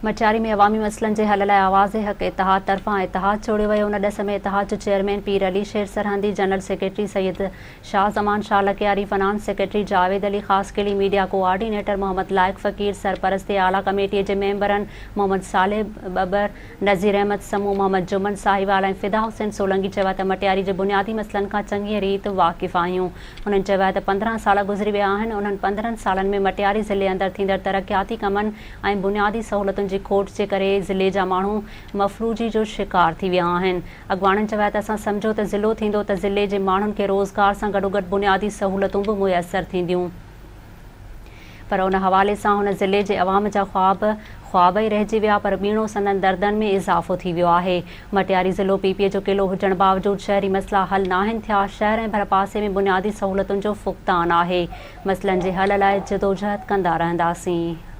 मटियारी में अवामी मसइलनि जे हल लाइ आवाज़ हक़ इतिहाद तरफ़ां इतिहाद छोड़ियो वियो। उन ॾस में इतिहाद जो chairman Pir Ali Sher Sarhandi, general secretary Syed Shah Zaman Shah Lakyari, फ़नान secretary Javed Ali Khaskheli, media coordinator Mohammad Laiq Faqir, सरपरस्ती आला कमेटीअ जे मेंबरनि मोहम्मद सालेह बबर, नज़ीर अहमद समूह, मोहम्मद जुमन साहिवाल ऐं फ़िदा हुसैन सोलंकी चयो त मटियारी जे बुनियादी मसइलनि खां चङी रीति वाक़िफ़ आहियूं। उन्हनि चयो त 15 साल गुज़री विया आहिनि। उन्हनि 15 सालनि में मटियारी ज़िले अंदरि थींदड़ तरक़ियाती कमनि ऐं बुनियादी सहूलियतुनि जी खोट जे करे ज़िले जा माण्हू मफ़लूजी जो शिकार थी विया आहिनि। अॻवाननि चयो त असां सम्झो त ज़िलो थींदो त ज़िले जे माण्हुनि खे रोज़गार सां गॾोगॾु बुनियादी सहूलियतूं बि मुयसरु थींदियूं, पर उन हवाले सां हुन ज़िले जे अवाम जा ख्वाब ई रहिजी विया, पर ॿीणो संदनि दर्दनि में इज़ाफ़ो थी वियो आहे। मटियारी ज़िलो पीपीए जो क़िलो हुजण बावजूद शहरी मसइला हल नाहिनि थिया। शहर ऐं भरपासे में बुनियादी सहूलियतुनि जो फुक़तान आहे। मसइलनि जे हल लाइ जदोजहद कंदा रहंदासीं।